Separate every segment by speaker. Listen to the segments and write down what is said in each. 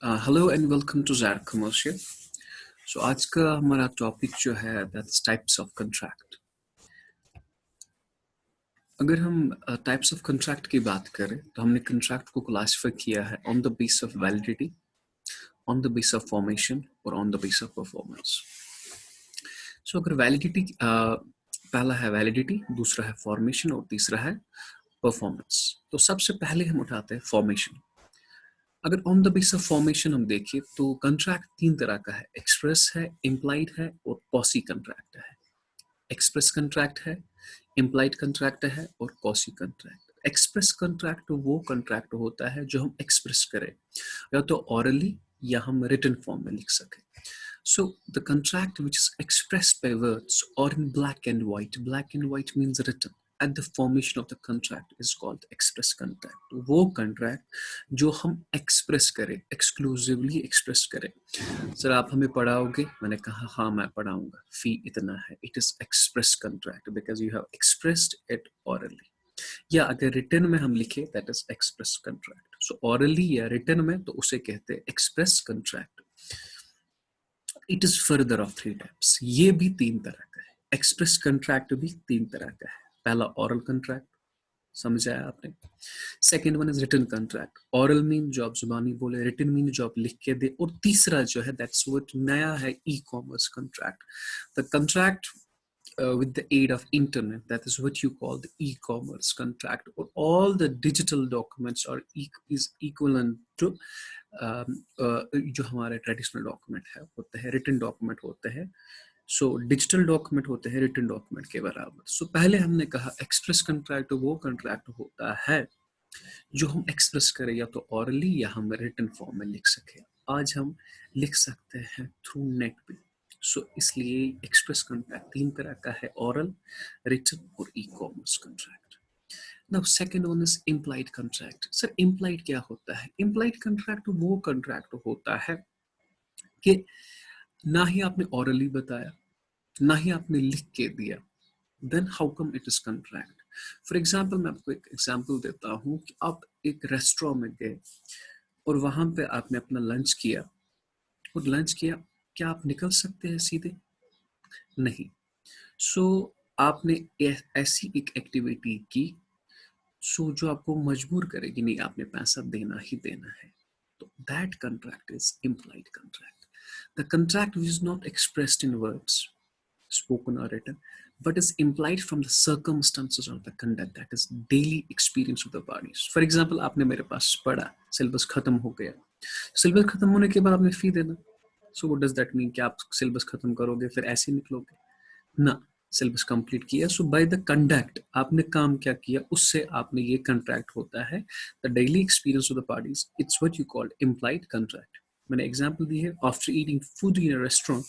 Speaker 1: Hello and welcome to Z commercial. So आज का हमारा टॉपिक जो है दैट्स टाइप्स ऑफ कंट्रैक्ट। अगर हम टाइप्स ऑफ कंट्रैक्ट की बात करें तो हमने कंट्रैक्ट को क्लासिफाई किया है on the base of validity, on the base of formation और on the base of performance. So अगर वैलिडिटी पहला है वैलिडिटी, दूसरा है फॉर्मेशन और तीसरा है परफॉर्मेंस। तो सबसे पहले हम उठाते हैं फॉर्मेशन। अगर on the base of formation हम देखें तो कंट्रैक्ट तीन तरह का है, एक्सप्रेस है, इम्प्लाइड है और क्वासी कंट्रैक्ट है। एक्सप्रेस कंट्रैक्ट है, इम्प्लाइड कंट्रैक्ट है और क्वासी कंट्रैक्ट। एक्सप्रेस कंट्रैक्ट वो कंट्रैक्ट होता है जो हम एक्सप्रेस करें, या तो ऑरली या हम रिटन फॉर्म में लिख सकें। So the contract which is expressed by words or in black and white means written at the formation of the contract is called express contract. वो contract जो हम express करें, exclusively express करें। Sir आप हमें पढ़ाओगे? मैंने कहा हाँ मैं पढ़ाऊंगा, फी इतना है। It is express contract because you have expressed it orally. या अगर रिटर्न में हम लिखे that is express contract. So orally या रिटर्न में तो उसे कहते हैं express contract. It is further of three types. ये भी तीन तरह का है, एक्सप्रेस कंट्रैक्ट भी तीन तरह का है। पहला ऑरल कंट्रैक्ट, समझ आया आपने। Second one is written contract. Oral mean जो आप जुबानी बोले, रिटन मीन जो आप लिख के दे, और तीसरा जो है दैट्स व्हाट नया है, e commerce contract. The contract with the aid of internet, that is what you call the e-commerce contract, or all the digital documents are is equivalent to जो हमारे ट्रेडिशनल डॉक्यूमेंट है होते हैं, written document होते हैं। So digital document होते हैं written document के बराबर। सो पहले हमने कहा एक्सप्रेस कंट्रैक्ट वो कंट्रैक्ट होता है जो हम एक्सप्रेस करें या तो ऑरली या हम रिटन फॉर्म में लिख सके। आज हम लिख सकते हैं थ्रू नेट पे। सो इसलिए एक्सप्रेस कंट्रैक्ट तीन तरह का है, ऑरल, रिटन और e commerce contract. Now second one is implied contract. Sir implied क्या होता है? इम्प्लाइड कंट्रैक्ट वो कंट्रैक्ट होता है कि ना ही आपने ऑरली बताया, ना ही आपने लिख के दिया, then how come it is contract? For example मैं आपको एक एग्जाम्पल देता हूँ कि आप एक रेस्टोरेंट में गए और वहां पे आपने अपना लंच किया, और लंच किया, क्या आप निकल सकते हैं सीधे? नहीं। सो आपने ऐसी एक एक्टिविटी की सो जो आपको मजबूर करेगी, नहीं आपने पैसा देना ही देना है। तो that contract is implied contract. The contract which is not expressed in words, spoken or written, but is implied from the circumstances of the conduct, that is daily experience of the parties. For example, आपने मेरे पास पढ़ा, syllabus खत्म हो गया, syllabus खत्म होने के बाद आपने फी देना। So what does that mean कि आप सिलेबस खत्म करोगे फिर ऐसे निकलोगे? ना, सिलेबस कंप्लीट किया, सो बाय द कंडक्ट आपने काम क्या किया उससे आपने ये कंट्रैक्ट होता है, the daily experience of the parties. It's what you called implied contract. मैंने एग्जांपल दी है, after eating food in a restaurant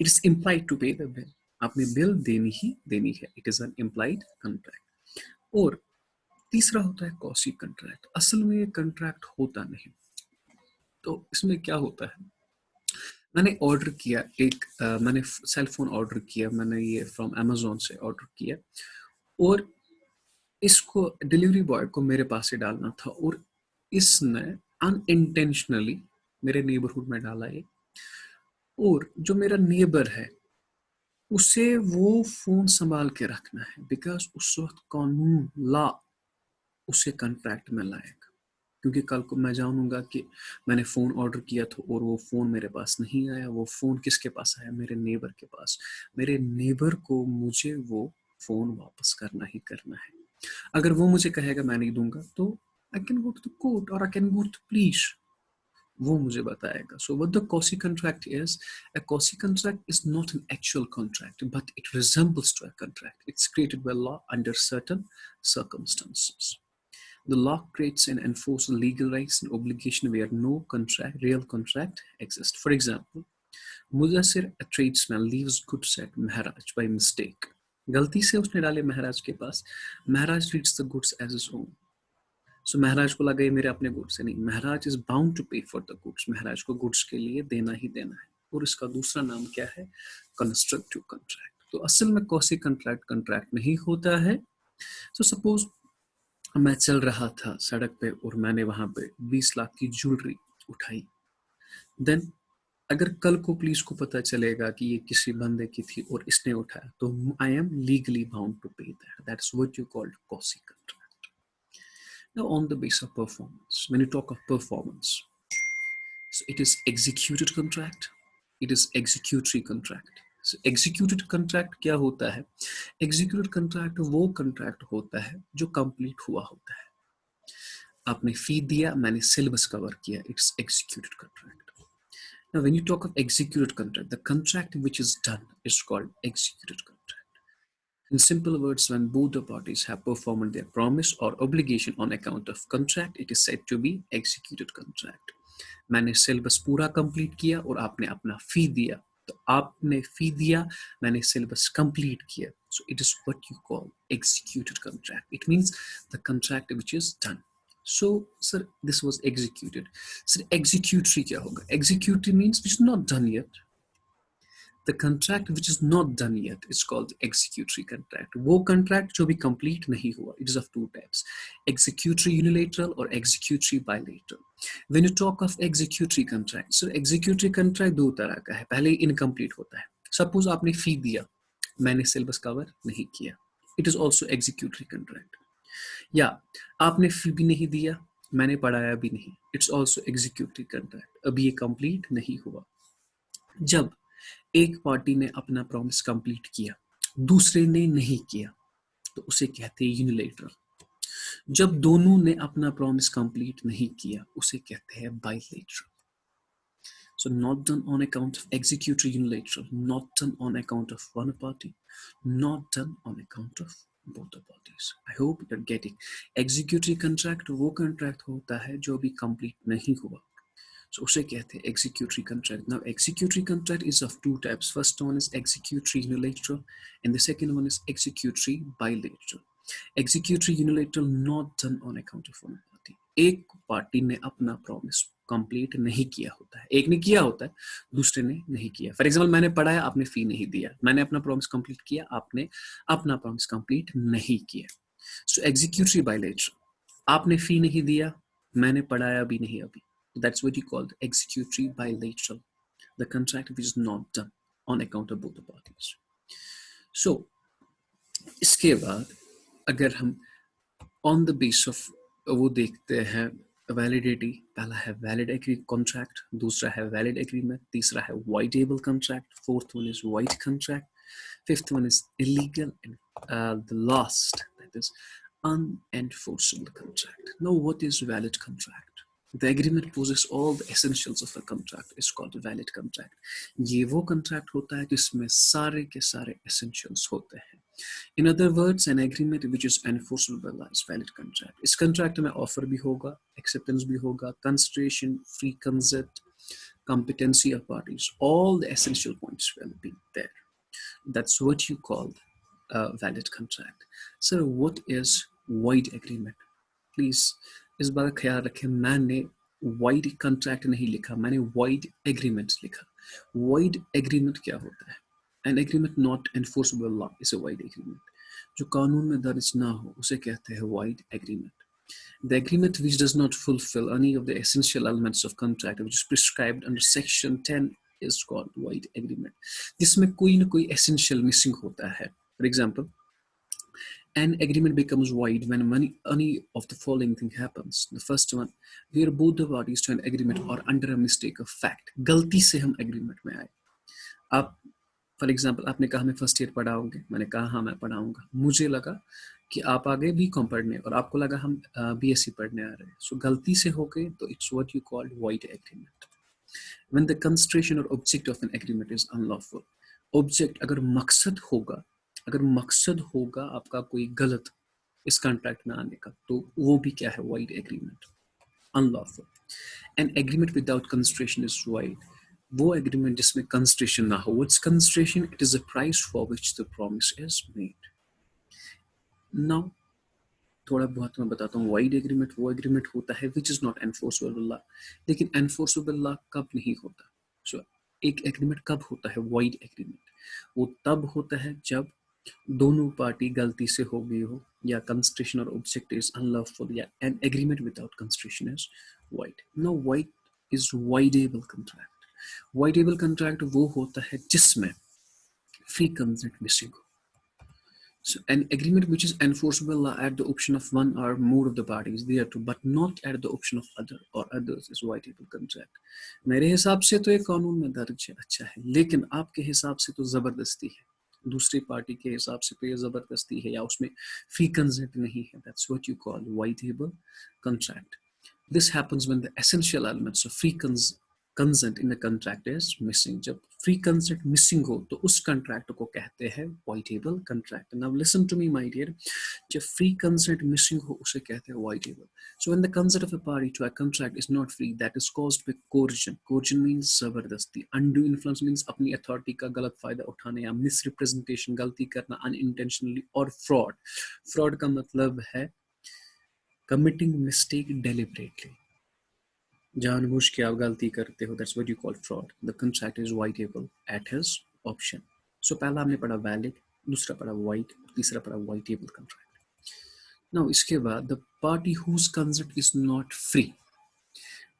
Speaker 1: it is implied to pay the bill. आपने बिल देनी ही देनी है, it is an implied contract. और तीसरा होता है क्वासी कंट्रैक्ट। असल में ये कंट्रैक्ट होता नहीं। तो इसमें क्या होता है, मैंने ऑर्डर किया एक मैंने सेल फोन ऑर्डर किया, मैंने ये फ्रॉम अमेजोन से ऑर्डर किया, और इसको डिलीवरी बॉय को मेरे पास से डालना था, और इसने अनइंटेंशनली मेरे नेबरहुड में डाला ये। और जो मेरा नेबर है उसे वो फोन संभाल के रखना है, बिकॉज उस वक्त कानून लॉ उसे कॉन्ट्रैक्ट में लाएगा। क्योंकि कल को मैं जानूंगा कि मैंने फ़ोन ऑर्डर किया था और वो फ़ोन मेरे पास नहीं आया, वो फ़ोन किसके पास आया? मेरे नेबर के पास। मेरे नेबर को मुझे वो फ़ोन वापस करना ही करना है। अगर वो मुझे कहेगा मैं नहीं दूंगा, तो I can go to the court और I can go to police, वो मुझे बताएगा। So what the quasi contract is, a quasi contract is not an actual contract but it resembles to a contract. It's created by law under certain circumstances. The law creates and enforces legal rights and obligation where no real contract exists. For example, Mudassir, a tradesman, leaves goods at Maharaj by mistake. गलती से उसने डाले महाराज के पास, महाराज treats the goods as his own. So महाराज को लगा ये मेरे अपने goods है, नहीं, महाराज is bound to pay for the goods. महाराज को goods के लिए देना ही देना है, और इसका दूसरा नाम क्या है? Constructive contract. तो असल में quasi contract नहीं होता है। So suppose मैं चल रहा था सड़क पे और मैंने वहां पे 20 लाख की ज्वेलरी उठाई, देन अगर कल को पुलिस को पता चलेगा कि ये किसी बंदे की थी और इसने उठाया, तो I am legally bound to pay that. That's what you called quasi contract. Now, on the basis of performance, when you talk of performance, so it is executed contract, it is executory contract. So executed contract क्या होता है? Executed contract वो contract होता है जो complete हुआ होता है. आपने फी दिया, मैंने सिलेबस कवर किया, it's executed contract. Now, when you talk of executed contract, the contract which is done is called executed contract. In simple words, when both the parties have performed their promise or obligation on account of contract, it is said to be executed contract. मैंने syllabus पूरा complete किया और आपने अपना फी दिया, तो आपने फी दिया, मैंने सिलेबस कंप्लीट किया. So it is what you call executed contract. It means the contract which is done. So sir, this was executed. Sir, executory क्या होगा? Executory means which is not done yet. The contract which is not done yet is called executory contract. वो contract जो भी complete नहीं हुआ. It is of two types: executory unilateral or executory bilateral. When you talk of executory contract, so executory contract दो तरह का है. पहले incomplete होता है. Suppose आपने fee दिया, मैंने syllabus cover नहीं किया. It is also executory contract. या आपने fee भी नहीं दिया, मैंने पढ़ाया भी नहीं. It's also executory contract. अभी ये complete नहीं हुआ. जब एक पार्टी ने अपना प्रॉमिस कंप्लीट किया, दूसरे ने नहीं किया, तो उसे कहते हैं यूनिलेटरल. जब दोनों ने अपना प्रॉमिस कंप्लीट नहीं किया, उसे कहते हैं bilateral. So not done on account of executory unilateral, not done on account of one party, not done on account of both the parties. I hope you're getting. Executory contract वो contract होता है जो भी complete नहीं हुआ. So उसे कहते हैं executory contract. Now executory contract is of two types. First one is executory unilateral and the second one is executory bilateral. Executory unilateral not done on account of one party. एक party ने अपना promise complete नहीं किया होता है, एक ने किया होता है, दूसरे ने नहीं किया. फॉर एग्जाम्पल, मैंने पढ़ाया, आपने फी नहीं दिया. मैंने अपना प्रॉमिस कंप्लीट किया, आपने अपना प्रॉमिस कंप्लीट नहीं किया. सो एग्जीक्यूटरी बायलेटरल, आपने फी नहीं दिया, मैंने पढ़ाया भी नहीं अभी. That's what you call the executory bilateral, the contract which is not done on account of both the parties. So इसके बाद अगर हम on the basis of वो देखते हैं वैलिडिटी, पहला है वैलिड कॉन्ट्रैक्ट, दूसरा है वैलिड एग्रीमेंट, तीसरा है voidable contract, fourth one is void contract, fifth one is illegal, and the last, that is unenforceable contract. Now what is valid contract? The agreement possesses all the essentials of a contract. It's called a valid contract. ये वो contract होता है जिसमें सारे के सारे essentials होते हैं. In other words, an agreement which is enforceable is valid contract. इस contract में offer भी होगा, acceptance भी होगा, consideration, free consent, competency of parties. All the essential points will be there. That's what you call a valid contract. So what is void agreement? Please इस बात का ख्याल रखें, मैंने void contract नहीं लिखा, मैंने void agreement लिखा. Void agreement क्या होता है? An agreement not enforceable law is a void agreement. जो कानून में दर्ज ना हो उसे कहते हैं void agreement. The agreement which does not fulfill any of the essential elements of contract which is prescribed under section 10 is called void agreement. जिसमें कोई ना कोई essential missing होता है. For example, an agreement becomes void when any of the following thing happens. The first one, where both the parties to an agreement are under a mistake of fact. गलती से हम agreement में आए. आप for example, आपने कहा मैं first year पढ़ाओगे, मैंने कहा हाँ मैं पढ़ाऊंगा. मुझे लगा कि आप आगे बीकॉम पढ़ने और आपको लगा हम बीएससी पढ़ने आ रहे हैं. सो गलती से हो गए तो it's what you called void agreement. When the consideration or object of an agreement is unlawful. Object अगर मकसद होगा आपका कोई गलत इस कॉन्ट्रैक्ट में आने का, तो वो भी क्या है? void agreement, unlawful. An agreement without consideration is void. वो एग्रीमेंट जिसमें कंसिडरेशन ना हो. What's consideration? It is the price for which the promise is made. Now थोड़ा बहुत मैं बताता हूँ. वाइड एग्रीमेंट वो एग्रीमेंट होता है which is not enforceable law. लेकिन एनफोर्सेबल लॉ कब नहीं होता? सो एक एग्रीमेंट कब होता है? वाइड एग्रीमेंट वो तब होता है जब दोनों पार्टी गलती से हो गई हो, या कंसिडरेशन और ऑब्जेक्ट इज अनलॉफुल, या an agreement without consideration is void. No void is voidable contract. Voidable contract वो होता है जिसमें free consent missing हो. So an agreement which is enforceable at the option of one or more of the parties thereto, but not at the option of other or others, is voidable contract. मेरे हिसाब से तो ये कानून में दर्ज है, अच्छा है, लेकिन आपके हिसाब से तो जबरदस्ती है, दूसरी पार्टी के हिसाब से तो ये जबरदस्ती है या उसमें free consent नहीं है. That's what you call voidable contract. This happens when the essential elements of free consent in the contract is missing. जब free consent missing हो तो उस contract को कहते हैं voidable contract. Now listen to me, my dear. जब free consent missing हो उसे कहते हैं voidable. So when the consent of a party to a contract is not free, that is caused by coercion. Coercion means जबरदस्ती. Undue influence means अपनी authority का गलत फायदा उठाने या misrepresentation, गलती करना unintentionally, और fraud. Fraud का मतलब है committing mistake deliberately. जानबूझ के आप गलती करते हो, that's what you call fraud. The contract is voidable at his option. So पहला हमने पढ़ा valid, दूसरा पढ़ा void, तीसरा पढ़ा voidable contract. Now इसके बाद the party whose consent is not free,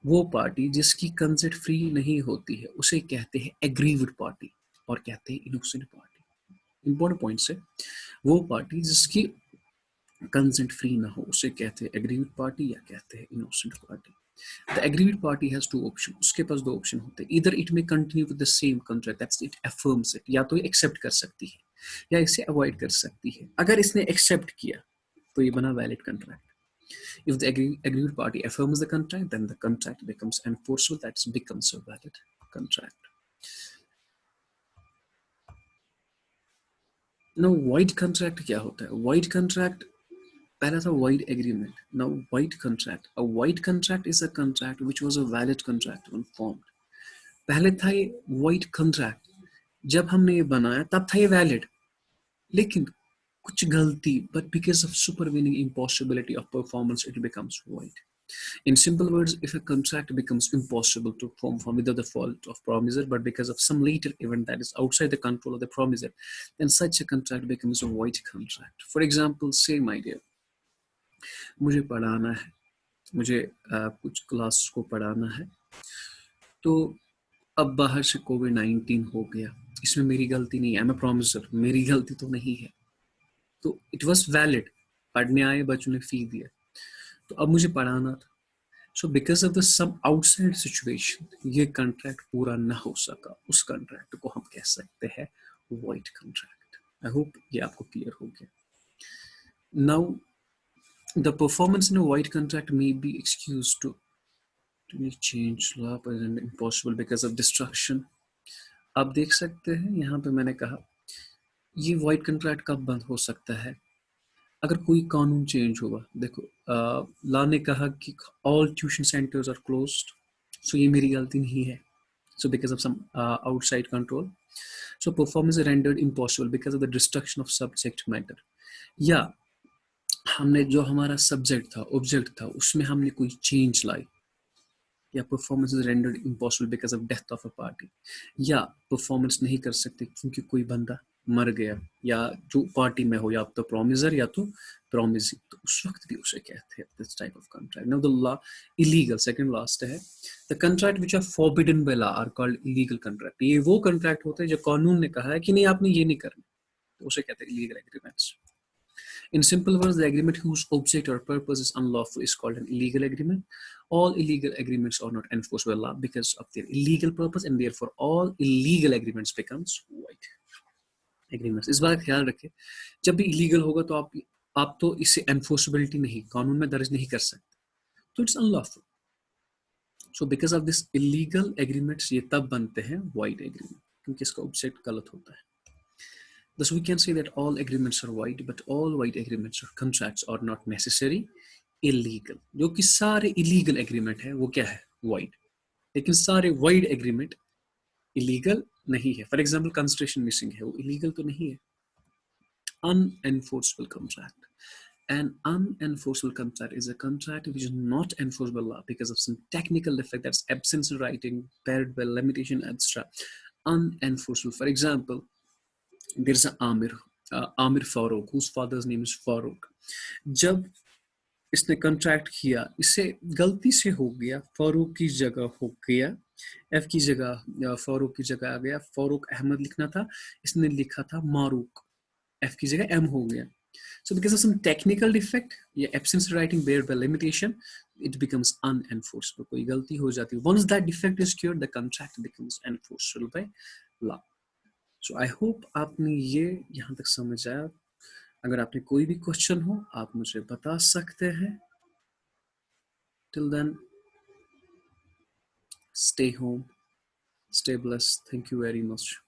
Speaker 1: वो पार्टी जिसकी कंसेंट फ्री नहीं होती है उसे कहते हैं एग्रीव्ड पार्टी और कहते हैं इनोसेंट पार्टी. इंपॉर्टेंट पॉइंट्स है, वो पार्टी जिसकी कंसेंट फ्री ना हो उसे कहते हैं एग्रीव्ड पार्टी या कहते हैं innocent party. The aggrieved party has two options. उसके पास दो ऑप्शन होते हैं. Either it may continue with the same contract, that's it affirms it, या तो ये एक्सेप्ट कर सकती है या इसे अवॉइड कर सकती है. अगर इसने एक्सेप्ट किया तो ये बना valid contract. If the aggrieved party affirms the contract, then the contract becomes enforceable, that becomes a valid contract. Now void contract क्या होता है? Void contract पहला था void agreement. Now void contract. A void contract is a contract which was a valid contract when formed. पहले था ये void contract. जब हमने ये बनाया तब था ये valid. लेकिन कुछ गलती, but because of supervening impossibility of performance, it becomes void. In simple words, if a contract becomes impossible to form without the fault of promiser, but because of some later event that is outside the control of the promiser, then such a contract becomes a void contract. For example, say, my dear, मुझे पढ़ाना है, मुझे कुछ class को पढ़ाना है, तो अब बाहर से कोविड-19 हो गया, इसमें मेरी गलती नहीं है, आई एम अ प्रॉमिसर, मेरी गलती तो नहीं है, तो इट वाज वैलिड, पढ़ने आए बच्चों ने फी दिया, तो अब मुझे पढ़ाना था. So because of the some outside situation ये कॉन्ट्रैक्ट पूरा ना हो सका, उस कॉन्ट्रैक्ट को हम कह सकते हैं वॉइड कॉन्ट्रैक्ट. आई होप ये आपको क्लियर हो गया. Now the performance in a void contract may be excused to change law and impossible because of destruction. आप देख सकते हैं यहाँ पे मैंने कहा ये void contract कब बंद हो सकता है? अगर कोई कानून चेंज होगा. देखो लॉ ने कहा कि all tuition centers are closed, so ये मेरी गलती नहीं है, so because of some outside control, so performance is rendered impossible because of the destruction of subject matter. या हमने जो हमारा सब्जेक्ट था, ऑब्जेक्ट था, उसमें हमने कोई चेंज लाई, या performance is rendered impossible because of death of a party, या परफॉर्मेंस नहीं कर सकते क्योंकि कोई बंदा मर गया, या जो पार्टी में हो या तो प्रोमिसर या तो प्रोमिसी, तो उस वक्त भी उसे कहते हैं this type of contract. Now the law illegal, second last है, the contract which are forbidden by law are called illegal contract. ये वो कॉन्ट्रैक्ट होते हैं जो कानून ने कहा है कि नहीं आपने ये नहीं करना, तो उसे कहते हैं illegal agreements. In simple words, the agreement whose object or purpose is unlawful is called an illegal agreement. All illegal agreements are not enforced by law because of their illegal purpose, and therefore all illegal agreements becomes void agreements. इस बात का ख्याल रखें, जब भी illegal होगा तो आप तो इसे enforceability नहीं, कानून में दर्ज नहीं कर सकते, तो it's unlawful. So because of this illegal agreements ये तब बनते हैं void agreement, क्योंकि इसका object गलत होता है. Thus, we can say that all agreements are void, but all void agreements or contracts are not necessarily illegal. जो कि सारे illegal agreement है वो क्या है? Void. लेकिन सारे void agreement illegal नहीं है. For example, constitution missing है, वो illegal तो नहीं है. Unenforceable contract. An unenforceable contract is a contract which is not enforced by law because of some technical defect, that's absence in writing, paired by limitation, etc. Unenforceable. For example, there's an Amir Farouk, whose father's name is Farouk. जब इसने contract किया, इससे गलती से हो गया, फारूक की जगह हो गया, एफ की जगह फारूक की जगह आ गया, फारूक अहमद लिखना था, इसने लिखा था मारूक, एफ की जगह एम हो गया. So because of some technical defect, या absence writing bear by limitation, it becomes unenforceable. कोई गलती हो जाती है. Once that defect is cured, the contract becomes enforceable by law. So I hope आपने ये यहाँ तक समझ आया. अगर आपने कोई भी क्वेश्चन हो, आप मुझे बता सकते हैं. Till then, stay home, stay blessed. Thank you very much.